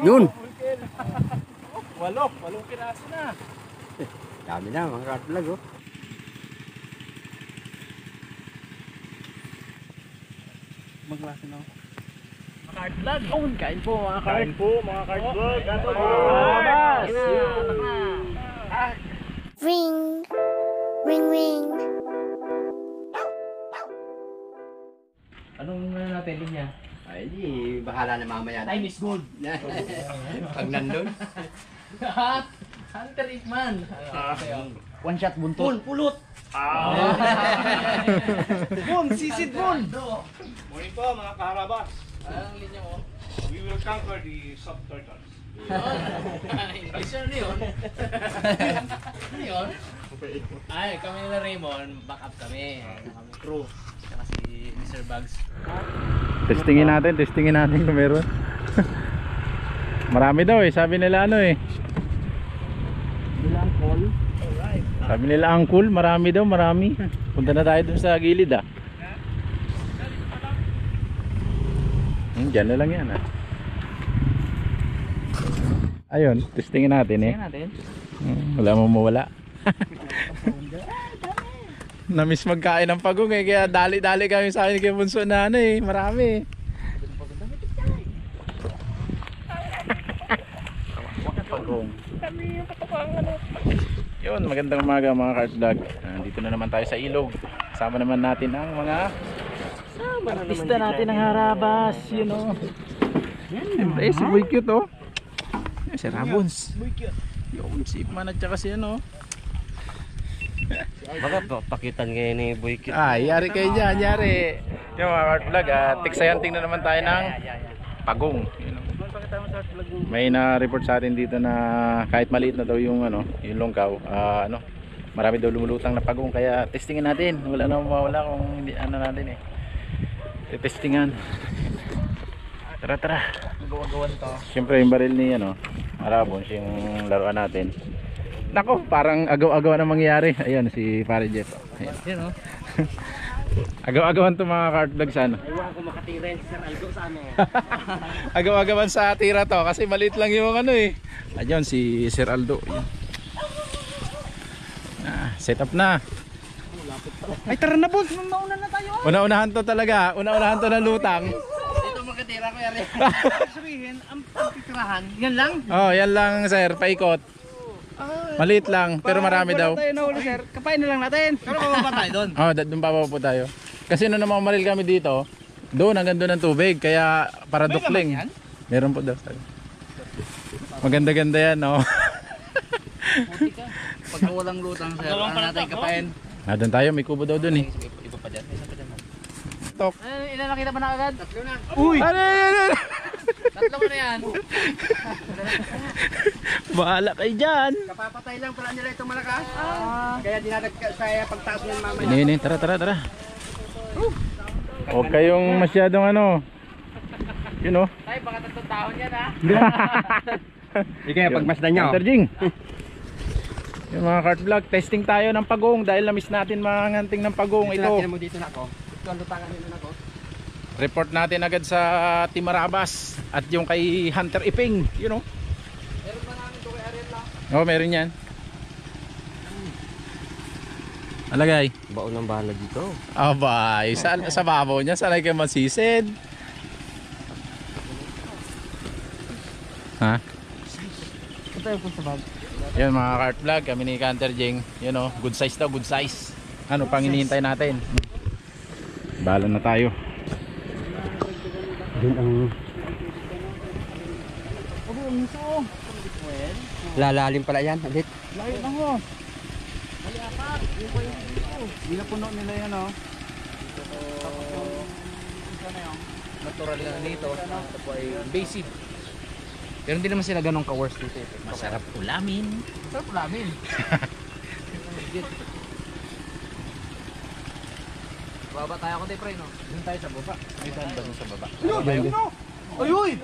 Yun. Walong piraso na. Dami na mga ka-vlog oh. Magklase na. Card-vlog. Oh, kain po mga card. Kain po mga card-vlog. Labas! Ring, ring, ring. Anong natin linya? Ay di, bahala na mamaya. Time is gold. Pag nandun. Hunter Ikman. One shot buntot. Bun, pulot. Bun, sisid bun. Morning po mga kaharabas. Anong linya mo? We will conquer the subturtles. English yun yun. Ano yun? Ay, kami nila Raymond, back up kami. Kami crew. Saka si Mr. Bugs. Testingin natin kung meron. Marami daw eh, sabi nila ano eh. Sabi nila angkol, marami daw, marami. Punta na tayo dun sa gilid ah. Diyan na lang yan ah. Ayun, testingin natin eh. Tingnan natin. Wala mo mawala. Namiss magkain ng pagong eh, kaya dali-dali kami sa akin kay Bunso na ano eh, marami. Pagong. Yun, magandang umaga mga ka-vlog. Dito na naman tayo sa ilog. Kasama naman natin ang mga artista natin ng Harabas, you know. Siyempre, si Boy Cute oh. Si Rabons. Yung si Ipman at saka si ano. Baka pakitan ngayon ni Boy Cute. Yari kayo dyan, yari. Yung mga ka-vlog, tiksayanting na naman tayo ng pagong. You know. May na-report sa atin dito na kahit maliit na daw yung ano, yung longkaw, marami daw lumulutang na pagong, kaya testingin natin. Wala na mawala kung hindi ano natin eh. Testingan. Tara. Gawa-gawan to. Siyempre yung baril ni ano, Arabons, yung laruan natin. Nako, parang agaw-agawan ang mangyayari. Ayun si Pare Jeff. Ayun. Yan oh. Agaw-agawan to mga ka-vlog sa ano. Iwan ko makatira si Sir Aldo sa ano. Agaw-agawan sa tira to kasi maliit lang yung ano eh. Ayun si Sir Aldo. Set up na. Ay tara na boss, mauna na tayo. Una-unahan to talaga. Una-unahan to ng lutang. Dito makatira ko yari. Sabihin, ang titirahan, yan lang? Oh, yan lang sir, paikot. Maliit lang, pero marami daw. Tayo na ulo sir, kapain na lang natin. Pero bababa tayo doon. Oh, doon pa po tayo. Kasi nung namamaril kami dito, doon hanggang doon ang tubig, kaya para dukling. Meron po daw. Maganda-ganda yan, no. Pag walang lutang sir, ano natin kapain? Doon tayo, may kubo daw doon eh. Iba pa dyan, isa pa dyan. Tok. Ilan nakita ba na agad? Tatlo na. Uy! Ano? Tatlo mo na yan. Bahala kayo dyan. Kapapatay lang pala nila itong malakas. Kaya dinadagdag sa pagtaas ng mamaya. Ini, tara. Huwag kayong masyadong ano. You know. Tay, baka tatlong taon yan ha. Ikaw pagmasdan nyo. Hunter Jing. Yung mga cart vlog, testing tayo ng pagong dahil na-miss natin manganting ng pagong ito. Mo dito na ako. Ito ang lutangan nito na ako. Report natin agad sa Team Arabas at yung kay Hunter Iping, you know. Meron ba namin ito kay Ariel lang? Oh, meron yan. Alagay. Baon ng bahala dito. Abay, sa babaw niya, sanay kayo masisid. Ha? Ito yung sa bag. Yan mga cart vlog, kami ni Hunter Jing. You know, good size daw, good size. Ano pang hinihintay natin? Bahala na tayo. Doon ang lalalim pala yan. Alit. Layo lang mo. Mali apat. Yung pa yung dito. Binapuno nila yan o. Natural na dito. Ito po ay basic. Pero hindi naman sila ganun ka-worst dito. Masarap ulamin. Sarap ulamin. Baba tayo ako tayo pre no? Doon tayo sa baba. Ay, saan ba sa baba? Ayun! Ayun!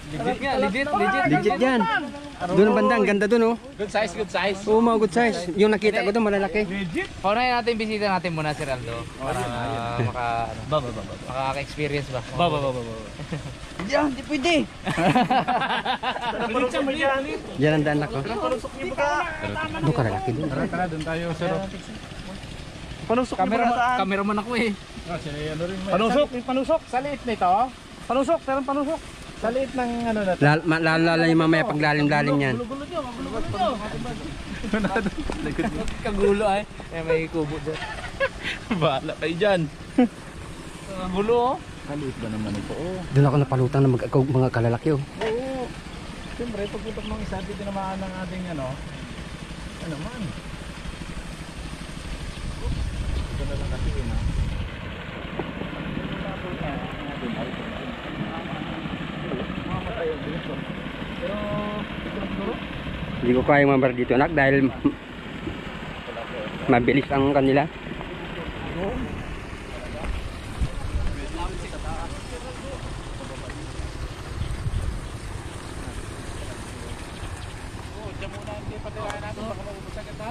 Legit nga, legit. Legit yan. Doon ang bandang, ganda doon oh. Good size, good size. Oo, mga good size. Yung nakita ko doon, malalaki. Paunahin natin, bisita natin muna si Raldo. Para makaka-experience ba? Yan, di pwede. Panusok mo yan. Yan ang daan ako. Panusok niyo ba? Doon ka lalaki doon. Tara, doon tayo, sir. Panusok niyo ba saan? Cameraman ako eh. Panusok, may panusok. Sa liit nito, Panusok, meron panusok. sa liit ng ano na Lalo yung mamaya pag lalim-lalim yan. Kagulo ay. May kubo dyan. bahala kayo dyan. Gulo oh. Maliit ba naman ito? Doon ako napalutang ng mga kalalaki oh. Oo. Siyempre, pagputok ng isa, dito naman ng ating ano man. Ito na lang kasi yun, ha? Pero, ito na siguro? Hindi ko kaya mambar dito anak dahil mabilis ang kanila.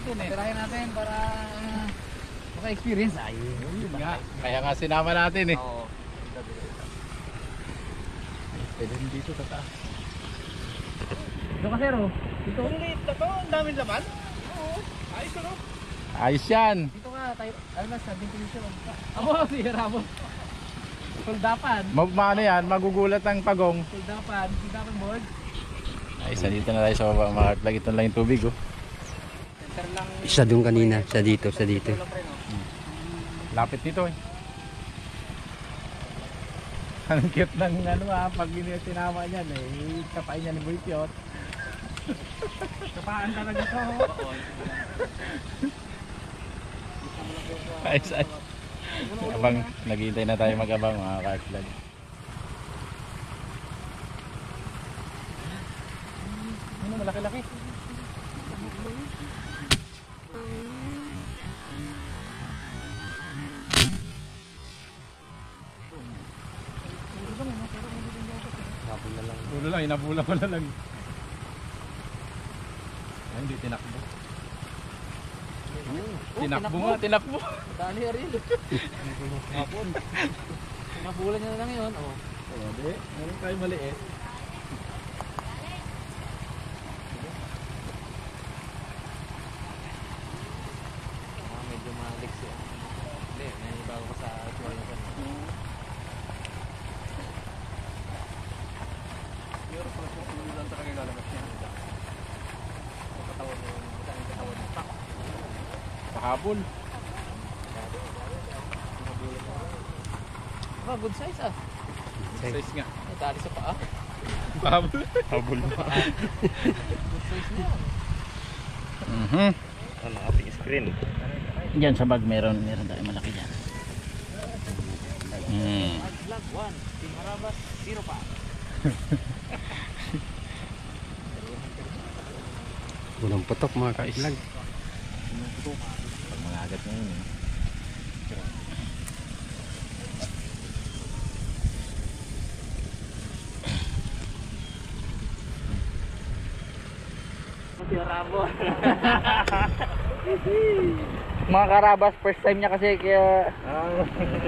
Tirahin natin para maka-experience. Yun nga. Kaya nga sinama natin eh. Oo. Pwede rin dito sa taas. Ito ka sero. Dito. Ang liit na to, ang daming laman. Oo. Ayos ano? Ayos yan. Dito ka tayo. Ano na sa ventilation. Abo, si Ramo. Soldapan. Maano yan, magugulat ang pagong. Soldapan board. Ay, isa dito na tayo sa baba. Makaklag ito lang yung tubig, oh. Center lang. Isa doon kanina, sa dito. Lapit nito eh. Ang cute ng ano pag sinama niyan eh, kapain niya ni Boy Piot. Kapaan talaga to. Ayos. Abang, naghihintay na tayo mag-abang mga ka-vlog. Ano, malaki-laki. Pulo lang, inabula ko na lang. Ay, hindi tinakbo. Tinakbo. Dali rin. Hapon. Nabulan niya na lang yun. Oh. Hindi, meron tayo maliit. Medyo malik siya. Hindi, may bago ko sa tuwal ko. Pero pala po, hindi lang talaga ilalabas niya. Katawan mo, saan yung katawan mo? Pak! Pahabol. Good size ah. Size nga. Natali sa paa. Pahabol. Pahabol. Good size niya. Ano, ating screen. Diyan sa bag meron tayo malaki diyan. Vlog 1, Team Harabas, 0 pa. Unang putok mga ka-vlog. Pag mga agat ngayon eh. Mga Karabas, first time niya kasi kaya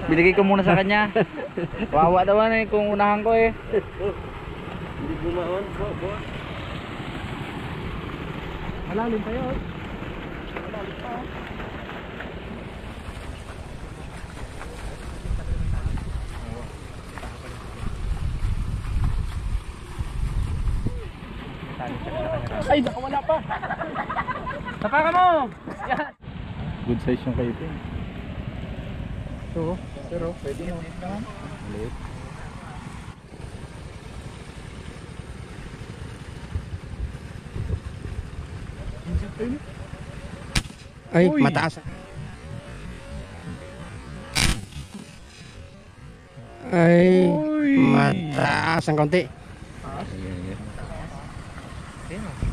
binigay ko muna sa kanya. Wawa daw eh kung unahan ko eh. Hindi bumaon po. Malalim pa yun. Ay, nakawala pa. Tapakan mo! Yan! Good size yung kayo eh. So, pero pwede mo. Maliit. Ay, Uy. mataas. Ay, mataas ang konti.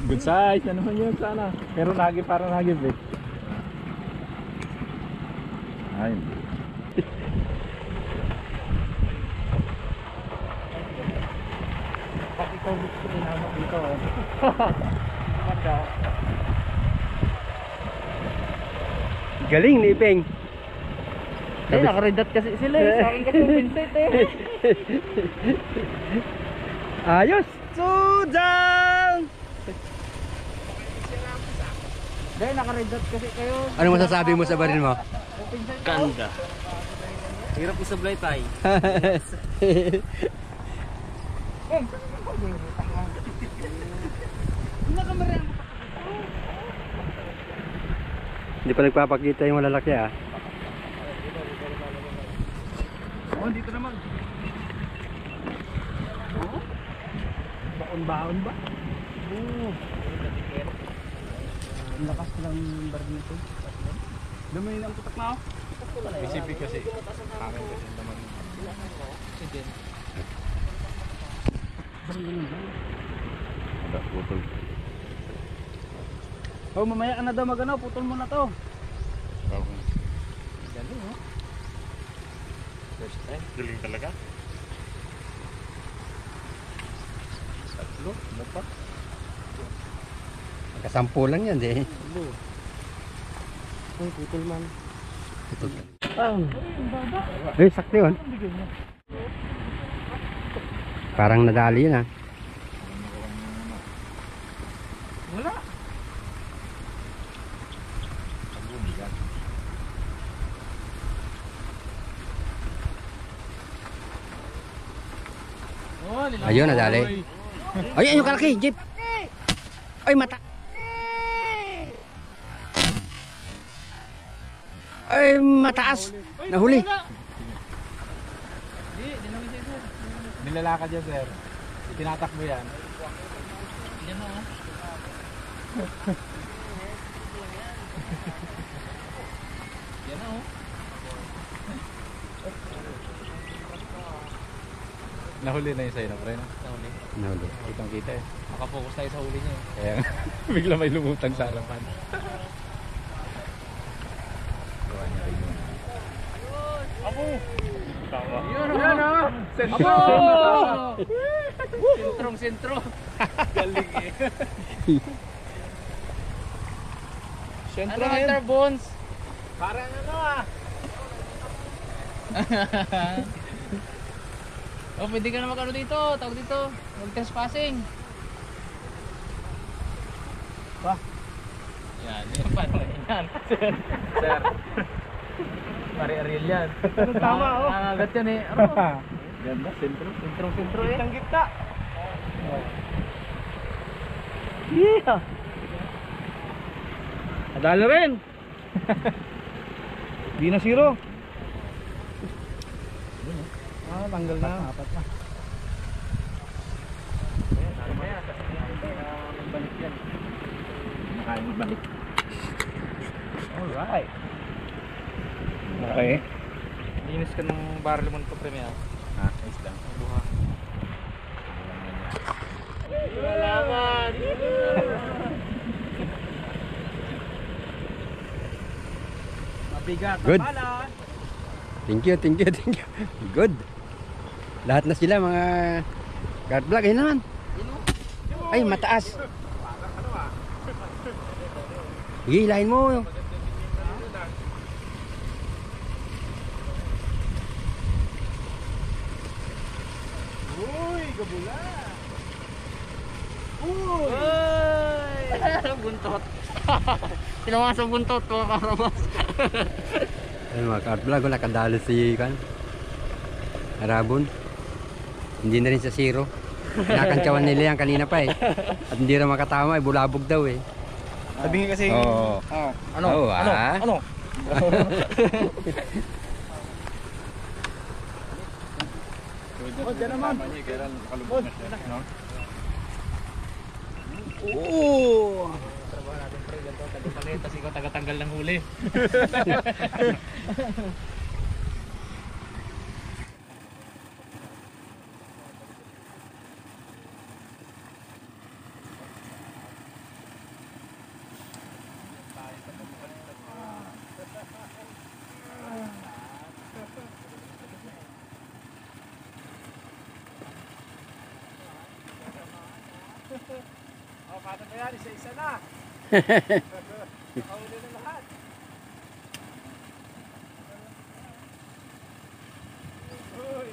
Good size. Ano man yun sana. Pero parang nagib eh. Ay. Pag ikaw Galing ni Ipeng. Eh, nakaredat kasi sila eh. Sa akin kasi Vincent eh. Ayos. Sudan! Dahil nakaredat kasi kayo. Ano masasabi mo sa baril mo? Ganda. Hirap isablay tayo. Hindi pa nagpapakita yung malalaki ah. Oh, dito naman. Baon-baon ba? Oo. Ang lakas ng baril nito. Dami ng putak na ako. Specific kasi. Akin kasi naman. Sige. Putol. Oh, mamaya ka na daw magano, putol mo na to. Galing oh. First time. Galing talaga. Tatlo? Ano pa? Nakasampu lang yan eh. Ang putol man. Ito. Eh, sakto yun. Parang nadali yun ah. Wala. Oh, nilaw. Ayun, nadali. Ay, ayun kalaki, jeep. Ay, mata. Ay, mataas. Nahuli. Hindi, namin siya sir. Nilalakad yan, sir. Tinatakbo yan. Yan oh. Yan oh. Nahuli na yung sa'yo na, pre. Nahuli. Nahuli. Kitang kita eh. Nakapokus tayo sa huli niya eh. Kaya nga, bigla may lumutang sa harapan. Gawa niya rin yun. Yun oh. Abo! Sentrong sentro. Galing eh. Ano Hunter Bones? Parang ano ah. Oh, pwede ka na mag-ano dito. Tawag dito. Mag-trespassing. Ba? Yan. Yan. Paano yan? Sir. Mari-ariel yan. Tama oh. Nangagat yan eh. Ano? Ganda, sentro. Sentrong-sentro eh. Ang gitna. Yeah. Nadali rin. Di na zero. Ah, tanggal na. Apat na. Balik. Alright. Okay. Linis ka ng barrel mo nito, Premier. Ah, nice lang. Buha. Salamat! Mabigat. Good. Pala. Thank you, thank you, thank you. Good. Lahat na sila mga card vlog. Ayun naman. Ay, mataas. Sige, hilahin mo. Uy, gabula. Buntot. Tinawas ang buntot ko karamas. Ayun mga card vlog. Nakadalo si Arabon. Hindi na rin sa zero. Kinakantsawan nila yan kanina pa eh. At hindi rin makatama eh. Bulabog daw eh. Sabihin kasi. Oo. Ano? Oo, Ano? ah. Ano? Oh, dyan naman. Kailan nakalubog na siya. No? Oo. Trabaho natin pre, ganito, taga-palit, tapos ikaw taga-tanggal ng huli. Paano na yan? Isa-isa na. Nakahuli na lahat. Uy.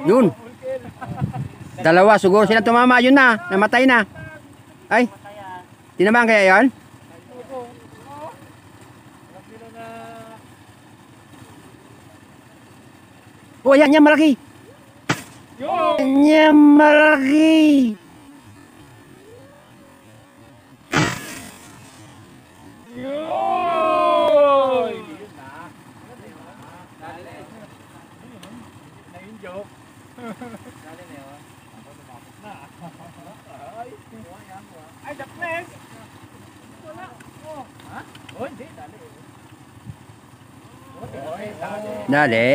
Yun. Dalawa, siguro sila tumama. Yun na, namatay na. Ay, tinamaan kaya yun? Oh, yan malaki. Yan malaki. Yoy! Ay, dakles! Wala. Oh. Ha? Oh, hindi, dali. Oy, dali. Dali.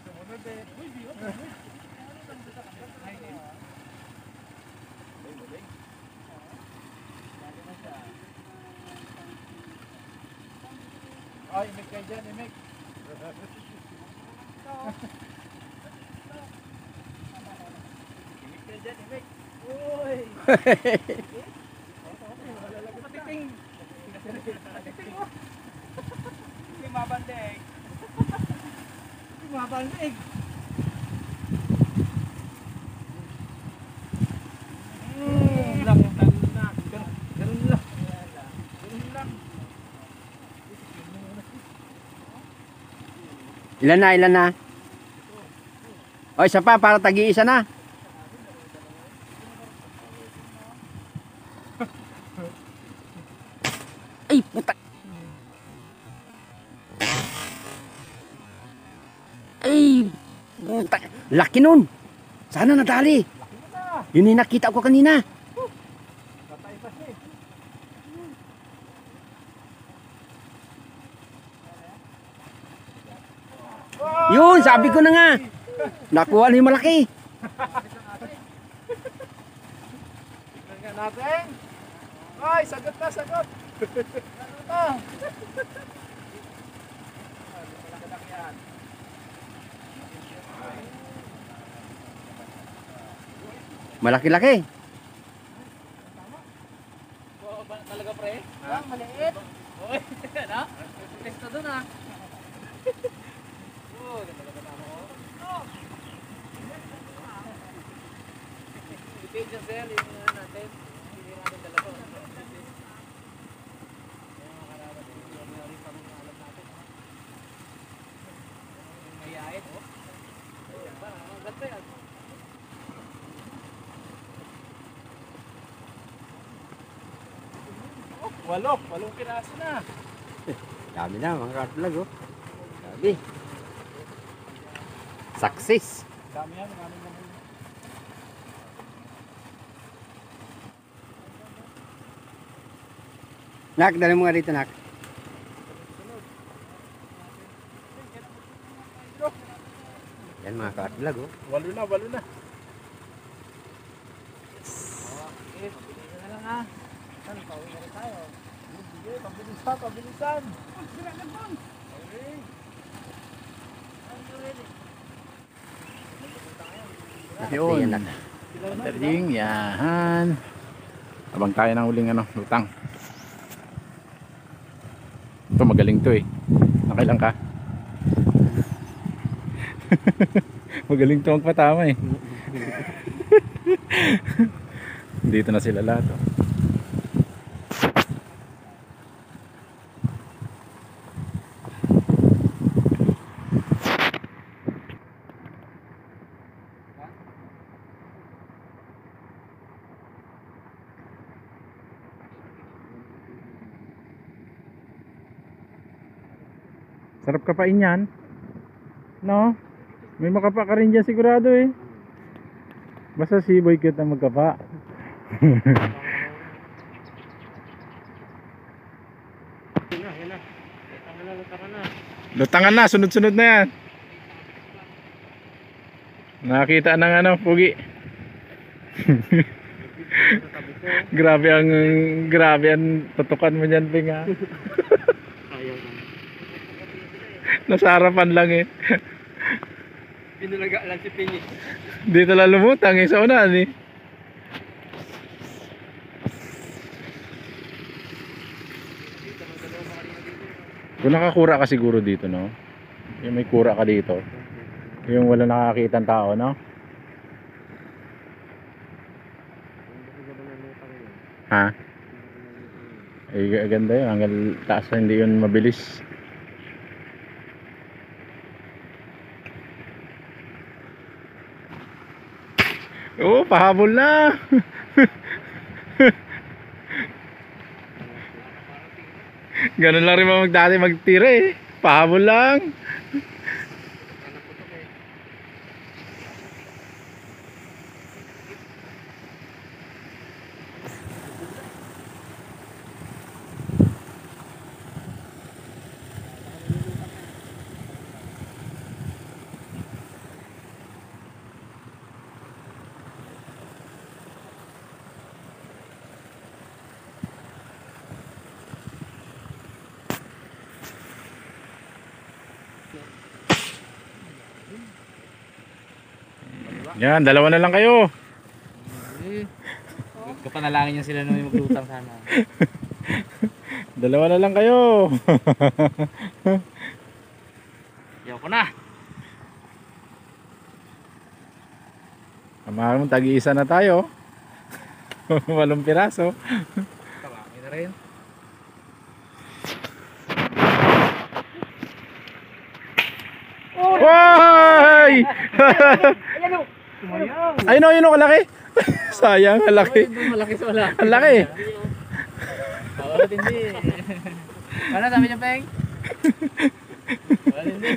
Sumunod eh. Ay, imik kayo dyan, imik. Imik kayo dyan, imik. Uy! Patiting! Patiting mo! Hindi mabandig. Hindi mabandig. Lang, lang. Ganun lang. Ganun lang. Ilan na? O, isa pa, para tagi-isa na. Ay, puta. Ay, puta. Laki nun. Sana nadali. Yun yung nakita ko kanina. Patay pa siya eh. Yun, sabi ko na nga. Nakuha na yung malaki. Tignan nga natin. Ay, sagot na, sagot. Ano na? Malaki-laki yan. Malaki-laki. Talaga pre? Ha? Maliit. Oy, ano? Testa doon ah. Oh, ganda ka tama ko. Ipig dyan sir, yung natin. Hindi natin dala ko. Mayait. Ganda yan. Walong piraso na. Dami na, mga kartlag, oh. Dami. Success. Dami yan, maraming naman. Nak, dali mo nga rito, Nak. Yan, mga kartlag, oh. Walo na. Okay, pagpili na lang ah. Saan, pauwi na rin tayo. Sige, pabilisan. Okay. Yun. Yan, Nak. Terding, yan. Abang tayo ng huling lutang. Ito magaling to eh. Nakailang ka? Magaling to magpatama eh. Dito na sila lahat oh. Sarap kapain yan. No? May makapa ka rin dyan sigurado eh. Basta si Boy Cute na magkapa. Lutangan na, sunod-sunod na yan. Nakakita ng ano, pugi. grabe ang tutukan mo dyan, Ping, ha? Nasa harapan lang eh. Pinulaga lang si Pingi. Dito lang lumutang eh, sa unahan eh. Kung nakakura ka siguro dito, no? Yung may kura ka dito. Yung wala nakakita ng tao, no? Ha? Ay, ganda yun. Hanggang taas na hindi yun mabilis. Oo, pahabol na. Ganun lang rin dati magtira eh. Pahabol lang. Yan, dalawa na lang kayo. Kapanalangin niya sila nung maglutang sana. Dalawa na lang kayo. Ayoko na. Amahan mo, tag-iisa na tayo. 8 piraso. Tawagin na rin. Hoy! Ayun o, yun o, kalaki. Sayang, kalaki. Malaki sa wala. Ang laki. Oo, hindi. Ano sabi niya, Peng? Wala, hindi.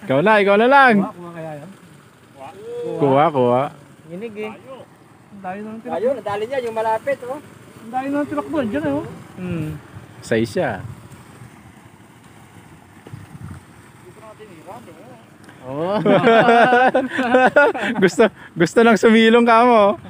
Ikaw na lang. Kuha kaya yan? Kuha. Ginig eh. Ang dami nang tirak. Ayun, nadali niya yung malapit, oh. Ang dami nang tirak doon. Diyan oh. Size siya. Oo. gusto nang sumilong ka mo.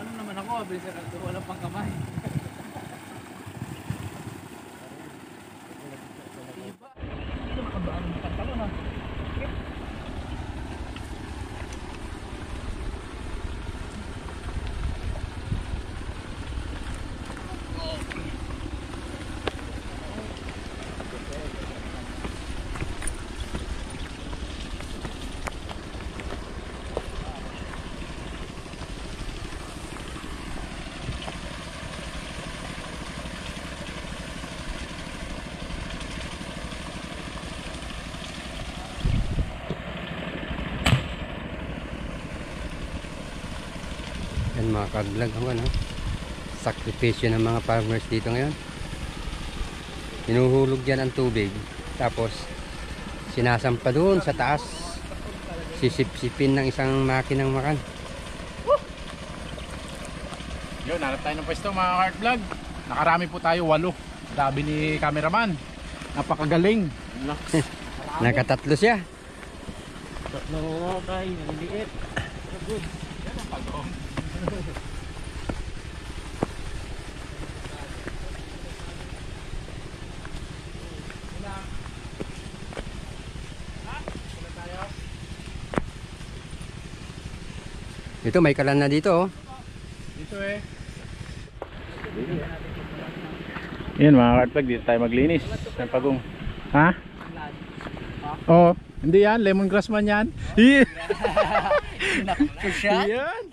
Ano naman ako, bilis ka kasi walang pang kamay. Yan mga ka-vlog, ang ano, sakripisyo ng mga farmers dito ngayon. Hinuhulog dyan ang tubig, tapos sinasampa doon sa taas, sisip-sipin ng isang makinang makan. Yun, hanap tayo ng pwesto mga Heart Vlog. Nakarami po tayo, 8. Sabi ni cameraman, napakagaling. Nakatatlo siya. No, tayo, naliliit. Good. Ito may kalan na dito, oh. Dito eh. Yan mga Heart Vlog, dito tayo maglinis ng pagong. Ha? Oh, hindi yan, lemongrass man yan. Naku siya. Yan.